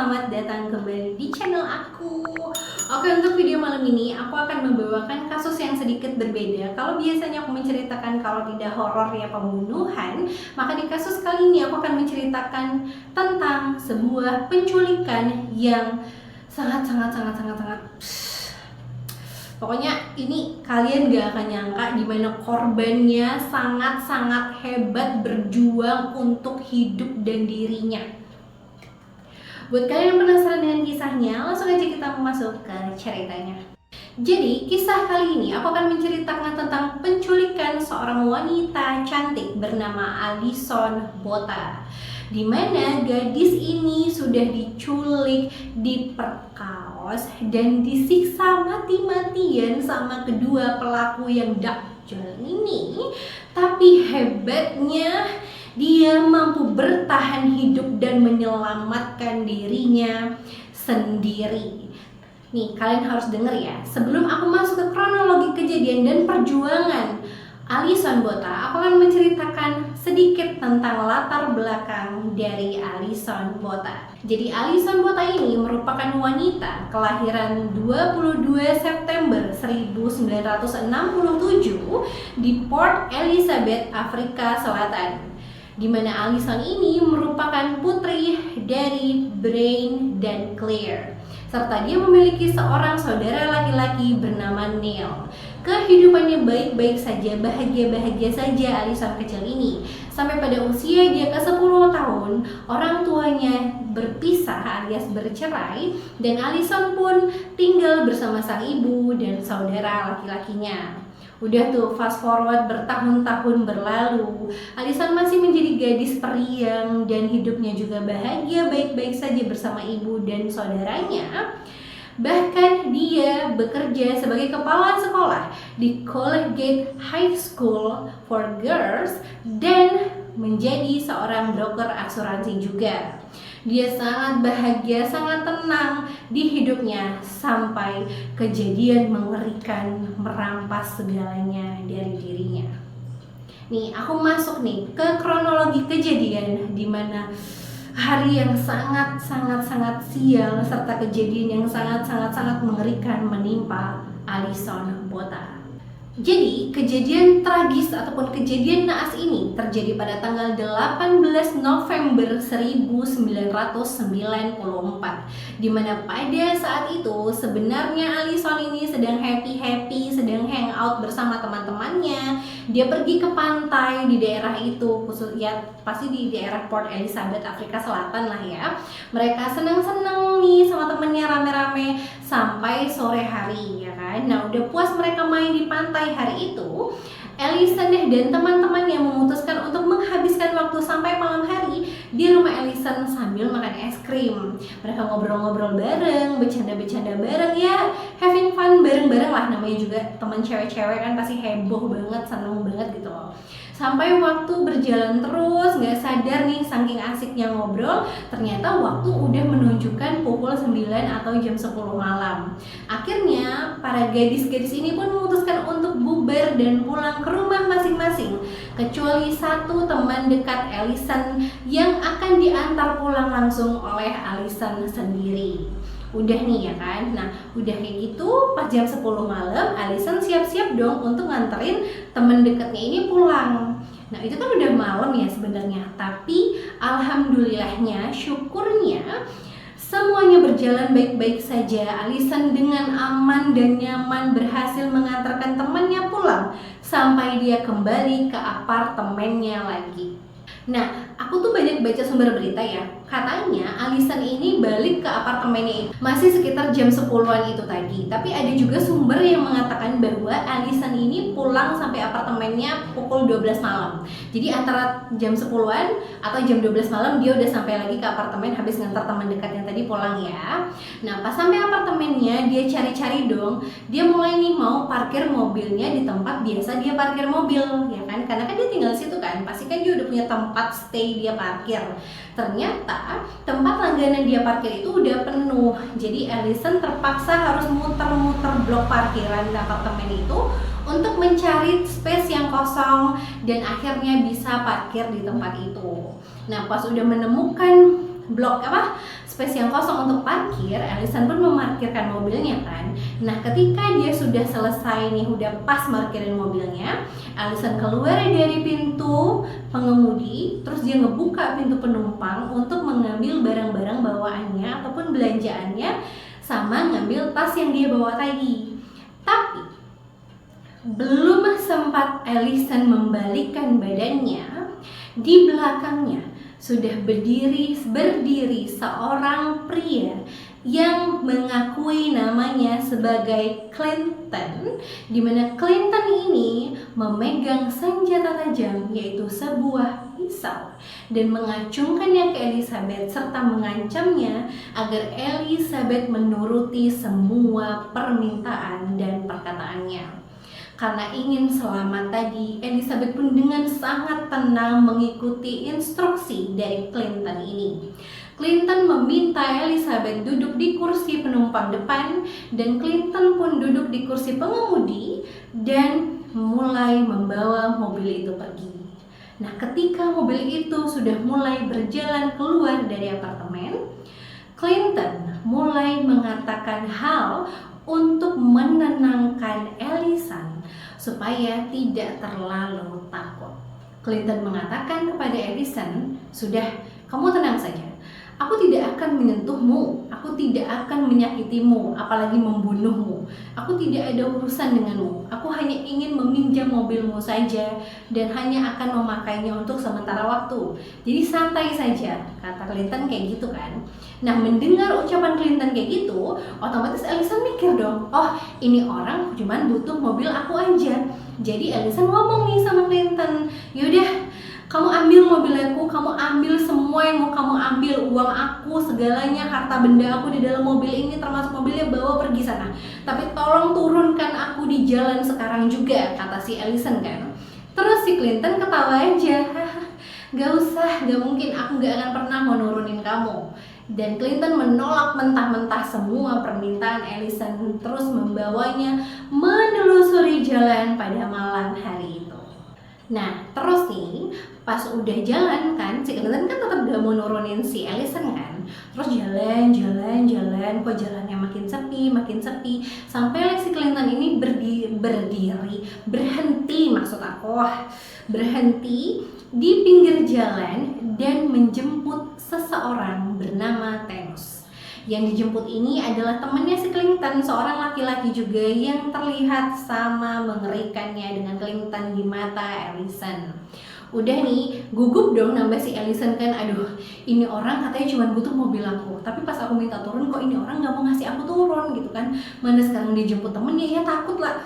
selamat datang kembali di channel aku. Oke, untuk video malam ini aku akan membawakan kasus yang sedikit berbeda. Kalau biasanya aku menceritakan kalau tidak horor ya pembunuhan, maka di kasus kali ini aku akan menceritakan tentang sebuah penculikan yang sangat pokoknya ini kalian gak akan nyangka di mana korbannya sangat hebat berjuang untuk hidup dan dirinya. Buat kalian yang penasaran dengan kisahnya, langsung aja kita masuk ke ceritanya. Jadi, kisah kali ini aku akan menceritakan tentang penculikan seorang wanita cantik bernama Alison Botha, di mana gadis ini sudah diculik, diperkaos, dan disiksa mati-matian sama kedua pelaku yang dakjal ini. Tapi hebatnya dia mampu bertahan hidup dan menyelamatkan dirinya sendiri. Nih, kalian harus denger ya. Sebelum aku masuk ke kronologi kejadian dan perjuangan Alison Botha, aku akan menceritakan sedikit tentang latar belakang dari Alison Botha. Jadi Alison Botha ini merupakan wanita kelahiran 22 September 1967 di Port Elizabeth, Afrika Selatan, di mana Alison ini merupakan putri dari Brian dan Claire, serta dia memiliki seorang saudara laki-laki bernama Neil. Kehidupannya baik-baik saja, bahagia-bahagia saja Alison kecil ini, sampai pada usia dia ke 10 tahun, orang tuanya berpisah alias bercerai, dan Alison pun tinggal bersama sang ibu dan saudara laki-lakinya. Udah tuh fast forward bertahun-tahun berlalu, Alison masih menjadi gadis periang dan hidupnya juga bahagia baik-baik saja bersama ibu dan saudaranya. Bahkan dia bekerja sebagai kepala sekolah di Collegate High School for Girls dan menjadi seorang broker asuransi juga. Dia sangat bahagia, sangat tenang di hidupnya sampai kejadian mengerikan merampas segalanya dari dirinya. Nih, aku masuk nih ke kronologi kejadian di mana hari yang sangat sial serta kejadian yang sangat mengerikan menimpa Alison Botha. Jadi, kejadian tragis ataupun kejadian naas ini terjadi pada tanggal 18 November 1994, di mana pada saat itu sebenarnya Alison ini sedang happy, sedang hangout bersama teman-temannya. Dia pergi ke pantai di daerah itu, khusus ya pasti di daerah Port Elizabeth, Afrika Selatan lah ya. Mereka senang-senang nih sama temennya rame-rame sampai sore hari ya kan. Nah, udah puas mereka main di pantai hari itu, Alison dan teman-temannya memutuskan untuk menghabiskan waktu sampai malam hari di rumah Alison sambil makan es krim. Mereka ngobrol-ngobrol bareng, bercanda-bercanda bareng ya, having fun bareng-bareng lah, namanya juga teman cewek-cewek kan pasti heboh banget, seneng banget gitu loh. Sampai waktu berjalan terus, gak sadar nih saking asiknya ngobrol, ternyata waktu udah menunjukkan pukul 9 atau jam 10 malam. Akhirnya para gadis-gadis ini pun memutuskan untuk bubar dan pulang ke rumah masing-masing, kecuali satu teman dekat Alison yang akan diantar pulang langsung oleh Alison sendiri. Udah nih ya kan, nah udah kayak gitu pas jam 10 malam Alison siap-siap dong untuk nganterin temen dekatnya ini pulang. Nah itu kan udah malam ya sebenarnya, tapi alhamdulillahnya, syukurnya semuanya berjalan baik-baik saja. Alison dengan aman dan nyaman berhasil mengantarkan temannya pulang sampai dia kembali ke apartemennya lagi. Nah, aku tuh banyak baca sumber berita ya. Katanya Alison ini balik ke apartemennya itu masih sekitar jam 10-an itu tadi. Tapi ada juga sumber yang mengatakan bahwa Alison ini pulang sampai apartemennya pukul 12 malam. Jadi antara jam 10-an atau jam 12 malam dia udah sampai lagi ke apartemen habis ngantar teman dekatnya tadi pulang ya. Nah, pas sampai apartemennya dia cari-cari dong. Dia mulai nih mau parkir mobilnya di tempat biasa dia parkir mobil, ya kan? Karena kan dia tinggal di situ kan. Pasti kan dia udah punya tempat stay dia parkir. Ternyata tempat langganan dia parkir itu udah penuh. Jadi Alison terpaksa harus muter-muter blok parkiran di apartemen itu untuk mencari space yang kosong dan akhirnya bisa parkir di tempat itu. Nah, pas udah menemukan space yang kosong untuk parkir, Allison pun memarkirkan mobilnya kan. Nah, ketika dia sudah selesai nih, udah pas parkirin mobilnya, Allison keluar dari pintu pengemudi, terus dia ngebuka pintu penumpang untuk mengambil barang-barang bawaannya ataupun belanjaannya, sama ngambil tas yang dia bawa tadi. Tapi belum sempat Allison membalikkan badannya, di belakangnya sudah berdiri seorang pria yang mengakui namanya sebagai Clinton, di mana Clinton ini memegang senjata tajam, yaitu sebuah pisau, dan mengacungkannya ke Elizabeth serta mengancamnya agar Elizabeth menuruti semua permintaan dan perkataannya. Karena ingin selamat tadi, Elizabeth pun dengan sangat tenang mengikuti instruksi dari Clinton ini. Clinton meminta Elizabeth duduk di kursi penumpang depan, dan Clinton pun duduk di kursi pengemudi dan mulai membawa mobil itu pergi. Nah, ketika mobil itu sudah mulai berjalan keluar dari apartemen, Clinton mulai mengatakan hal untuk menenangkan Allison supaya tidak terlalu takut. Clinton mengatakan kepada Allison, "Sudah, kamu tenang saja. Aku tidak akan menyentuhmu, aku tidak akan menyakitimu, apalagi membunuhmu. Aku tidak ada urusan denganmu. Aku hanya ingin meminjam mobilmu saja dan hanya akan memakainya untuk sementara waktu. Jadi santai saja," kata Clinton kayak gitu kan. Nah, mendengar ucapan Clinton kayak gitu, otomatis Allison mikir dong, oh ini orang cuman butuh mobil aku aja. Jadi Allison ngomong nih sama Clinton, "Yaudah, kamu ambil mobil aku, kamu ambil semua yang mau kamu ambil, uang aku, segalanya, harta benda aku di dalam mobil ini, termasuk mobilnya, bawa pergi sana. Tapi tolong turunkan aku di jalan sekarang juga," kata si Allison kan. Terus si Clinton ketawa aja, "Gak usah, gak mungkin, aku gak akan pernah mau nurunin kamu." Dan Clinton menolak mentah-mentah semua permintaan Allison, terus membawanya menelusuri jalan pada malam hari itu. Nah, terus nih, pas udah jalan kan, si Clinton kan tetap gak mau nurunin si Allison kan. Terus jalan, kok jalannya makin sepi, sampai si Clinton ini berhenti di pinggir jalan dan menjemput seseorang bernama Thanos. Yang dijemput ini adalah temannya si Clinton, seorang laki-laki juga yang terlihat sama mengerikannya dengan Clinton di mata Allison. Udah nih, gugup dong nambah si Allison kan, aduh ini orang katanya cuma butuh mobil aku, tapi pas aku minta turun kok ini orang gak mau ngasih aku turun gitu kan. Mana sekarang dijemput temennya, ya takut lah.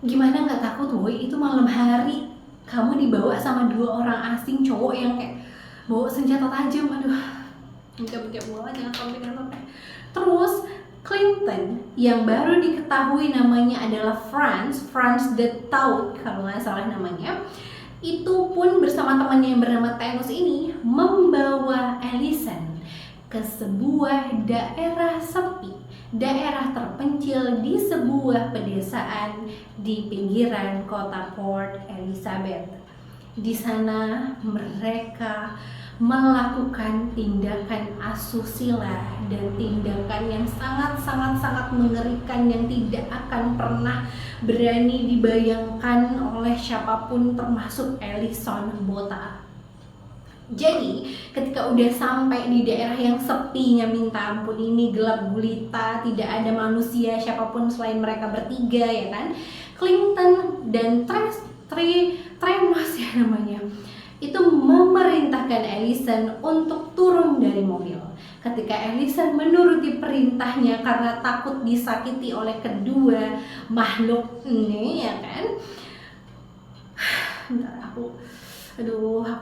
Gimana gak takut woy, itu malam hari, kamu dibawa sama dua orang asing cowok yang kayak bawa senjata tajam, aduh enggak bola, jangan sampai. Terus Clinton yang baru diketahui namanya adalah Franz the Thought kalau nggak salah namanya, itu pun bersama temannya yang bernama Thanos ini membawa Allison ke sebuah daerah sepi, daerah terpencil di sebuah pedesaan di pinggiran kota Port Elizabeth. Di sana mereka melakukan tindakan asusila dan tindakan yang sangat mengerikan yang tidak akan pernah berani dibayangkan oleh siapapun termasuk Allison Bota. Jadi ketika udah sampai di daerah yang sepinya minta ampun ini, gelap gulita, tidak ada manusia siapapun selain mereka bertiga ya kan, Clinton dan Thanos ya namanya, itu memerintahkan Allison untuk turun dari mobil. Ketika Allison menuruti perintahnya karena takut disakiti oleh kedua makhluk ini ya kan. Bentar, aku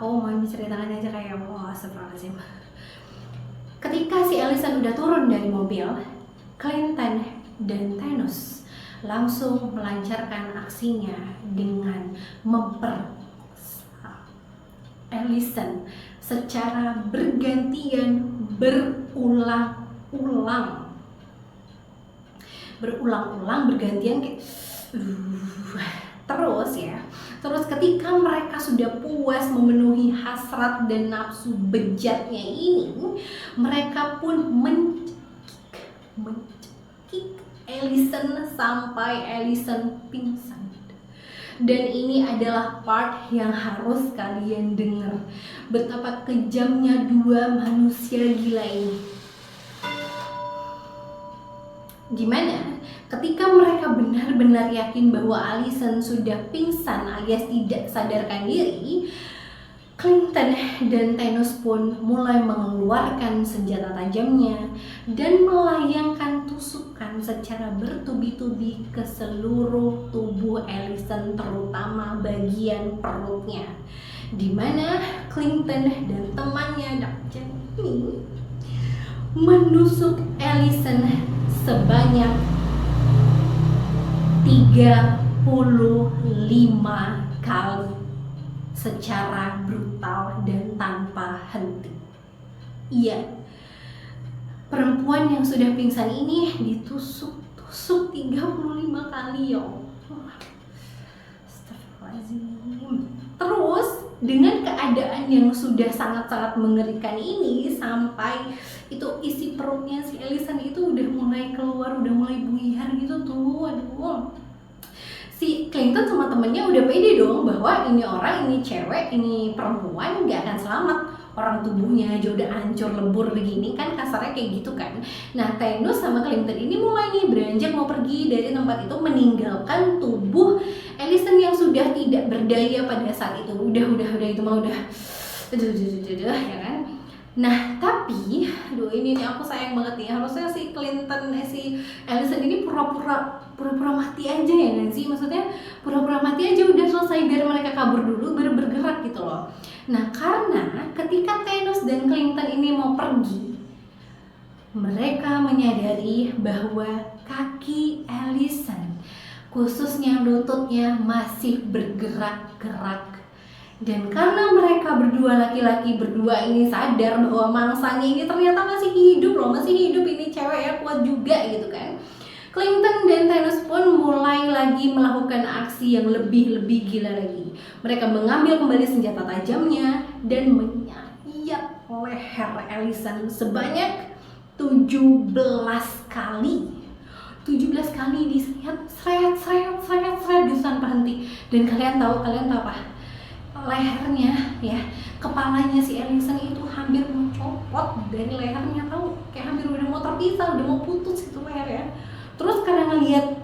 mau menceritakan aja kayak astagfirullahaladzim. Ketika si Allison udah turun dari mobil, Clinton dan Thanos langsung melancarkan aksinya dengan memperkosa Allison secara bergantian berulang-ulang bergantian kayak Terus ketika mereka sudah puas memenuhi hasrat dan nafsu bejatnya ini, mereka pun mencekik Allison sampai Allison pingsan. Dan ini adalah part yang harus kalian dengar, betapa kejamnya dua manusia gila ini. Gimana ketika mereka benar-benar yakin bahwa Allison sudah pingsan alias tidak sadarkan diri, Clinton dan Thanos pun mulai mengeluarkan senjata tajamnya dan melayangkan tusukan secara bertubi-tubi ke seluruh tubuh Allison, terutama bagian perutnya, di mana Clinton dan temannya Dr. ini menusuk Allison sebanyak 35 kali secara brutal dan tanpa henti. Iya, perempuan yang sudah pingsan ini ditusuk 35 kali, ya Allah. Astagfirullahaladzim. Terus dengan keadaan yang sudah sangat-sangat mengerikan ini, sampai itu isi perutnya si Allison itu udah mulai keluar, udah mulai buyar gitu tuh. Aduh, si Clinton sama temennya udah pede dong bahwa ini orang, ini cewek, ini perempuan gak akan selamat. Orang tubuhnya aja udah hancur lebur begini kan, kasarnya kayak gitu kan. Nah, Thanos sama Clinton ini mulai nih beranjak mau pergi dari tempat itu, meninggalkan tubuh Allison yang sudah tidak berdaya pada saat itu. Udah itu mah udah ya kan. Nah, tapi ini nih aku sayang banget nih, harusnya si Clinton si Allison ini pura-pura mati aja ya kan sih, maksudnya pura-pura mati aja udah selesai, biar mereka kabur dulu baru bergerak gitu loh. Nah, karena ketika Thanos dan Clinton ini mau pergi, mereka menyadari bahwa kaki Allison, khususnya lututnya, masih bergerak-gerak. Dan karena mereka berdua, laki-laki berdua ini sadar bahwa mangsanya ini ternyata masih hidup loh, ini cewek ya, kuat juga gitu kan. Clinton dan Thanos pun mulai lagi melakukan aksi yang lebih gila lagi. Mereka mengambil kembali senjata tajamnya dan menyayat leher Allison sebanyak 17 kali. 17 kali disayat, seret gitu tanpa henti. Dan kalian tahu apa? Lehernya ya, kepalanya si Allison itu hampir mau copot dari lehernya, tahu, kayak hampir udah mau terpisah, udah mau putus itu leher ya. Terus karena ngelihat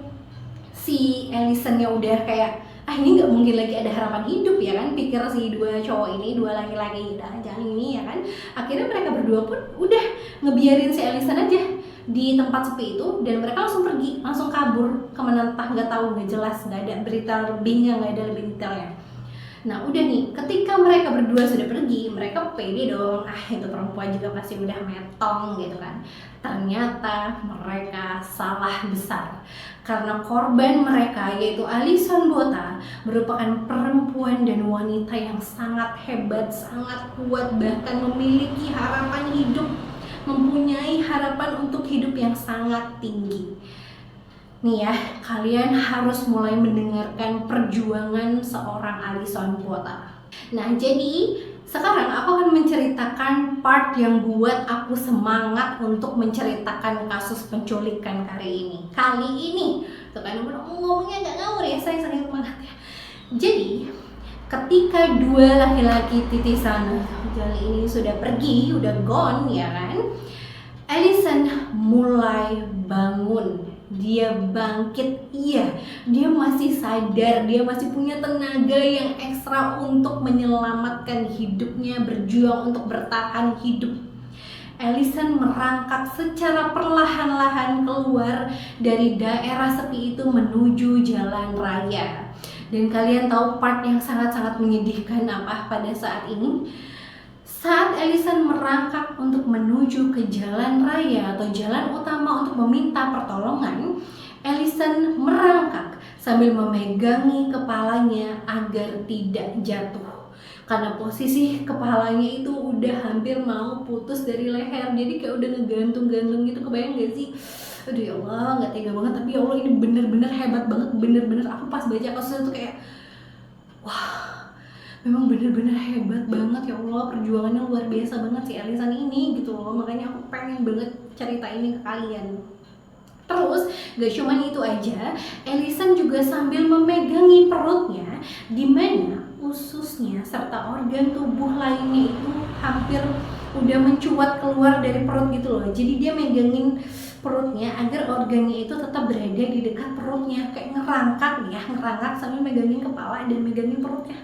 si Allison ya udah kayak ini nggak mungkin lagi ada harapan hidup ya kan, pikir si dua cowok ini, dua laki-laki jangan ini ya kan. Akhirnya mereka berdua pun udah ngebiarin si Allison aja di tempat sepi itu, dan mereka langsung pergi, langsung kabur kemana entah, nggak tahu, nggak jelas, nggak ada berita lebihnya, nggak ada lebih detailnya. Nah udah nih, ketika mereka berdua sudah pergi, mereka pede dong, itu perempuan juga pasti udah metong gitu kan. Ternyata mereka salah besar, karena korban mereka yaitu Allison Botha merupakan perempuan dan wanita yang sangat hebat, sangat kuat, bahkan memiliki harapan hidup, mempunyai harapan untuk hidup yang sangat tinggi. Nih ya, kalian harus mulai mendengarkan perjuangan seorang Allison Botha. Nah, jadi sekarang aku akan menceritakan part yang buat aku semangat untuk menceritakan kasus penculikan kali ini. Tuh kan, ngomongnya nggak ngawur ya, saya sangat semangat ya. Jadi, ketika dua laki-laki titisan jali ini sudah pergi, udah gone ya kan, Allison mulai bangun. Dia bangkit, dia masih sadar, dia masih punya tenaga yang ekstra untuk menyelamatkan hidupnya, berjuang untuk bertahan hidup. Allison merangkak secara perlahan-lahan keluar dari daerah sepi itu menuju jalan raya. Dan kalian tahu part yang sangat-sangat menyedihkan apa pada saat ini? Saat Allison merangkak untuk menuju ke jalan raya atau jalan utama untuk meminta pertolongan, Allison merangkak sambil memegangi kepalanya agar tidak jatuh. karena posisi kepalanya itu udah hampir mau putus dari leher, jadi kayak udah ngegantung-gantung gitu. Kebayang gak sih? Aduh ya Allah, nggak tega banget. Tapi ya Allah, ini bener-bener hebat banget, bener-bener aku pas baca kasusnya tuh kayak wah, memang bener-bener hebat banget ya Allah, perjuangannya luar biasa banget si Elisan ini gitu loh. Makanya aku pengen banget cerita ini ke kalian. Terus gak cuma itu aja, Elisan juga sambil memegangi perutnya, di mana ususnya serta organ tubuh lainnya itu hampir udah mencuat keluar dari perut gitu loh. Jadi dia megangin perutnya agar organnya itu tetap berada di dekat perutnya, kayak ngerangkak sambil megangin kepala dan megangin perutnya.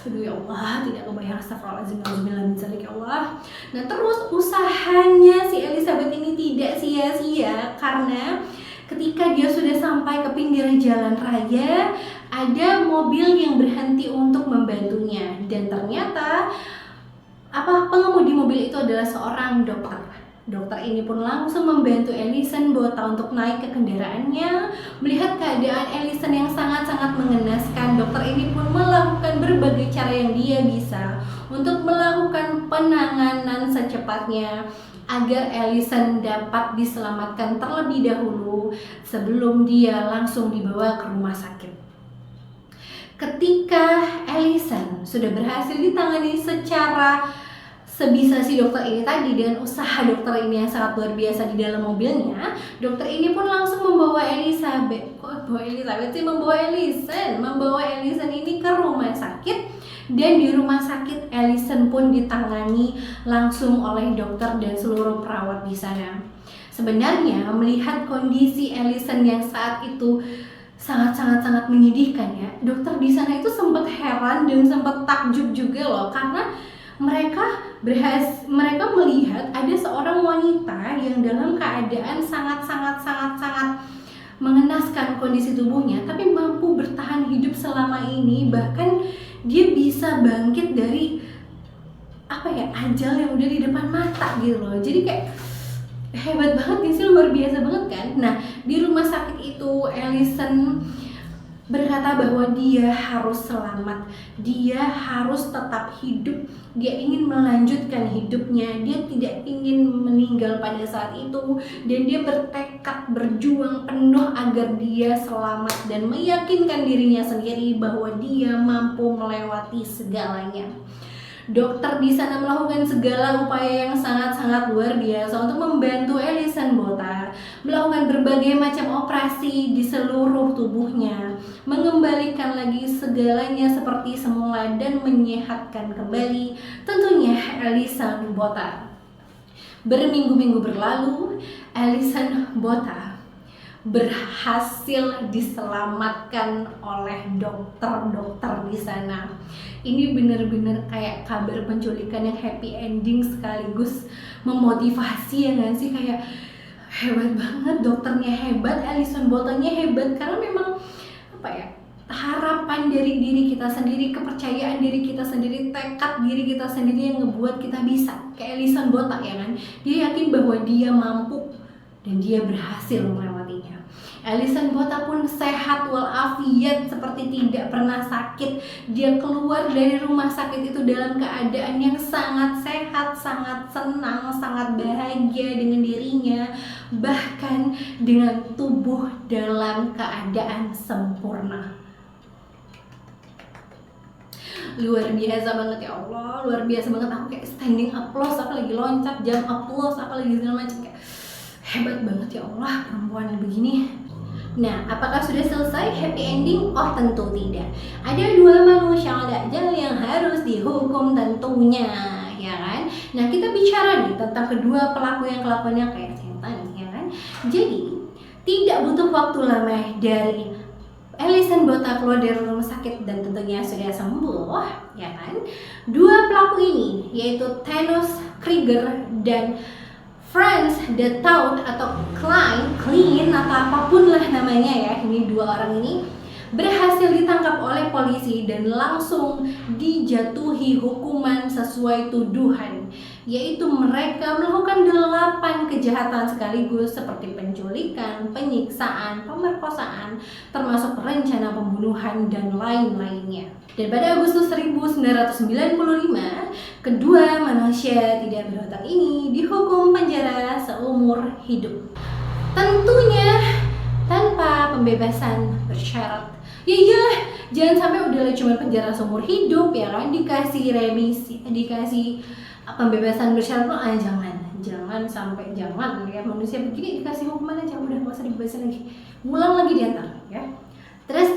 Aduh ya Allah, tidak kebayang, astagfirullahaladzim, ya Allah. Nah terus usahanya si Elizabeth ini tidak sia-sia, karena ketika dia sudah sampai ke pinggir jalan raya, ada mobil yang berhenti untuk membantunya. Dan ternyata pengemudi mobil itu adalah seorang dokter. Dokter ini pun langsung membantu Elisan Botha untuk naik ke kendaraannya. Melihat keadaan Elisan yang sangat-sangat mengenaskan, dokter ini pun melakukan berbagai cara yang dia bisa untuk melakukan penanganan secepatnya agar Elisan dapat diselamatkan terlebih dahulu sebelum dia langsung dibawa ke rumah sakit. Ketika Elisan sudah berhasil ditangani secara sebisa si dokter ini tadi, dengan usaha dokter ini yang sangat luar biasa di dalam mobilnya, dokter ini pun langsung membawa membawa Elisan ini ke rumah sakit. Dan di rumah sakit Elisan pun ditangani langsung oleh dokter dan seluruh perawat di sana. Sebenarnya melihat kondisi Elisan yang saat itu sangat menyedihkan ya, dokter di sana itu sempat heran dan sempat takjub juga loh, karena mereka melihat ada seorang wanita yang dalam keadaan sangat mengenaskan kondisi tubuhnya, tapi mampu bertahan hidup selama ini. Bahkan dia bisa bangkit dari ajal yang udah di depan mata gitu loh. Jadi kayak hebat banget gak sih, luar biasa banget kan. Nah di rumah sakit itu Elisan berkata bahwa dia harus selamat, dia harus tetap hidup, dia ingin melanjutkan hidupnya, dia tidak ingin meninggal pada saat itu, dan dia bertekad berjuang penuh agar dia selamat dan meyakinkan dirinya sendiri bahwa dia mampu melewati segalanya. Dokter di sana melakukan segala upaya yang sangat luar biasa untuk membantu Elisan Botha, melakukan berbagai macam operasi di seluruh tubuhnya, mengembalikan lagi segalanya seperti semula dan menyehatkan kembali tentunya Elisan Botha. Berminggu-minggu berlalu, Elisan Botha berhasil diselamatkan oleh dokter-dokter di sana. Ini benar-benar kayak kabar penculikan yang happy ending sekaligus memotivasi ya nggak sih? Kayak hebat banget, dokternya hebat, Elisan Bothanya hebat, karena memang harapan dari diri kita sendiri, kepercayaan diri kita sendiri, tekad diri kita sendiri yang ngebuat kita bisa. Kayak Elisan Botha ya kan, dia yakin bahwa dia mampu dan dia berhasil melewatinya. Elisan Botha pun sehat walafiat seperti tidak pernah sakit. Dia keluar dari rumah sakit itu dalam keadaan yang sangat sehat, sangat senang, sangat bahagia dengan dirinya, bahkan dengan tubuh dalam keadaan sempurna. Luar biasa banget ya Allah, luar biasa banget. Aku kayak standing applause, aku lagi loncat jam applause, aku lagi segala macam, kayak hebat banget ya Allah perempuan yang begini. Nah, apakah sudah selesai happy ending? Oh tentu tidak. Ada dua manusia dajjal yang harus dihukum tentunya, ya kan? Nah kita bicara nih tentang kedua pelaku yang kelakuannya kayak setan, ya kan? Jadi tidak butuh waktu lama dari Elisan Botha keluar dari rumah sakit dan tentunya sudah sembuh, ya kan? Dua pelaku ini yaitu Thanos Krieger dan Franz the Toad atau Klein atau apapun lah namanya ya, ini dua orang ini berhasil ditangkap oleh polisi dan langsung dijatuhi hukuman sesuai tuduhan, yaitu mereka melakukan 8 kejahatan sekaligus seperti penculikan, penyiksaan, pemerkosaan, termasuk rencana pembunuhan dan lain-lainnya. Dan pada Agustus 1995, kedua manusia tidak berotak ini dihukum penjara seumur hidup. Tentunya tanpa pembebasan bersyarat. Ya iyalah, jangan sampai udahlah cuma penjara seumur hidup ya kan, dikasih remisi, dikasih pembebasan bersyarat lo, jangan sampai, jangan ya, manusia begini dikasih hukuman aja udah nggak usah dibebasin lagi, ngulang lagi diantar ya. Terus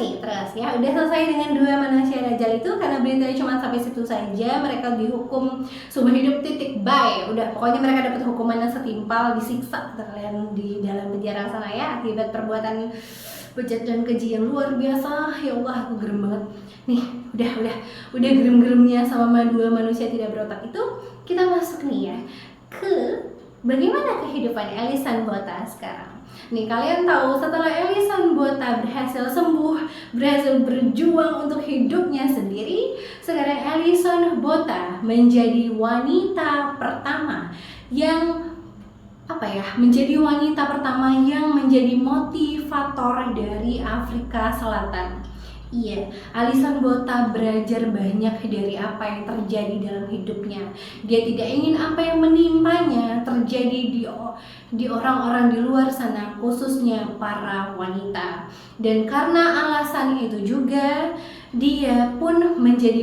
ya udah selesai dengan dua manusia dajjal itu, karena beritanya cuma sampai situ saja. Mereka dihukum seumur hidup titik, bye. Udah, pokoknya mereka dapat hukuman yang setimpal, disiksa kalian di dalam penjara sana ya, akibat perbuatan bejat dan keji yang luar biasa. Ya Allah, aku gerem banget nih. Udah gerem-geremnya sama dua manusia tidak berotak itu, kita masuk nih ya ke bagaimana kehidupan Elisan Bota sekarang. Nih, kalian tahu setelah Elisan Bota berhasil sembuh, berhasil berjuang untuk hidupnya sendiri, sekarang Elisan Bota menjadi wanita pertama yang menjadi motivator dari Afrika Selatan. Iya, Elisan Bota belajar banyak dari apa yang terjadi dalam hidupnya. Dia tidak ingin apa yang menimpanya terjadi di orang-orang di luar sana, khususnya para wanita. Dan karena alasan itu juga, dia pun menjadi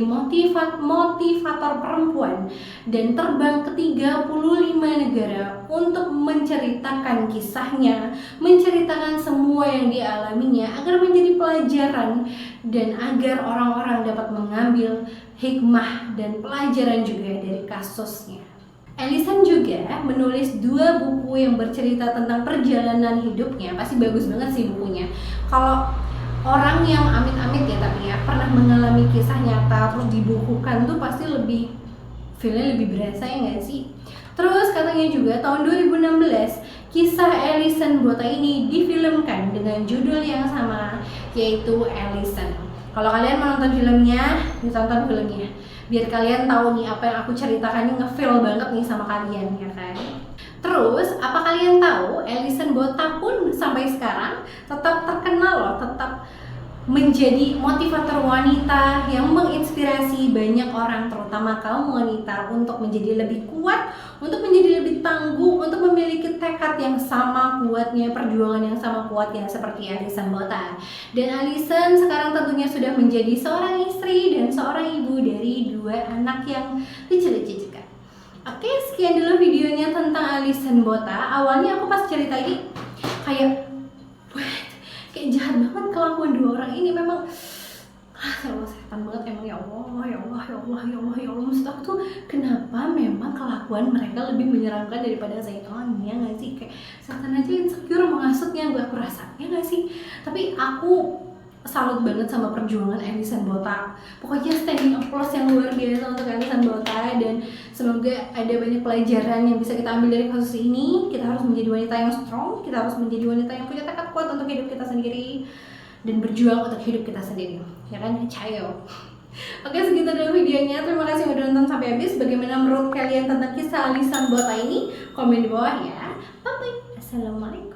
motivator perempuan dan terbang ke 35 negara untuk menceritakan kisahnya, menceritakan semua yang dialaminya agar menjadi pelajaran dan agar orang-orang dapat mengambil hikmah dan pelajaran juga dari kasusnya. Elisan juga menulis 2 buku yang bercerita tentang perjalanan hidupnya. Pasti bagus banget sih bukunya. Kalau orang yang amit-amit ya, tapi ya pernah mengalami kisah nyata terus dibukukan tuh pasti feelnya lebih berasa ya nggak sih? Terus katanya juga tahun 2016 kisah Elisan Bota ini difilmkan dengan judul yang sama, yaitu Elisan. Kalau kalian mau nonton filmnya, ditonton filmnya biar kalian tahu nih apa yang aku ceritakan ini ngefeel banget nih sama kalian ya kan. Terus apa kalian tahu Elisan Bota pun sampai sekarang tetap terkenal loh, tetap menjadi motivator wanita yang menginspirasi banyak orang, terutama kaum wanita, untuk menjadi lebih kuat, untuk menjadi lebih tangguh, untuk memiliki tekad yang sama kuatnya, perjuangan yang sama kuatnya seperti Elisan Bota. Dan Elisan sekarang tentunya sudah menjadi seorang istri dan seorang ibu dari 2 anak yang lucu-lucu juga. Oke, sekian dulu videonya tentang Elisan Bota. Awalnya aku pas cerita ini kayak jahat banget kelakuan 2 orang ini, memang ya Allah, setan banget emang, ya Allah. Maksud aku tuh kenapa memang kelakuan mereka lebih menyeramkan daripada setan, ya nggak sih? Kayak setan aja insecure menghasutnya aku rasa, ya nggak sih? Tapi aku salut banget sama perjuangan Elisan Bota. Pokoknya standing applause yang luar biasa untuk Elisan Bota, dan semoga ada banyak pelajaran yang bisa kita ambil dari kasus ini. Kita harus menjadi wanita yang strong, kita harus menjadi wanita yang punya tekad kuat untuk hidup kita sendiri dan berjuang untuk hidup kita sendiri, ya kan? Cayo. Oke, segitu dulu videonya. Terima kasih udah nonton sampai habis. Bagaimana menurut kalian tentang kisah Elisan Bota ini? Komen di bawah ya. Bye bye. Assalamualaikum.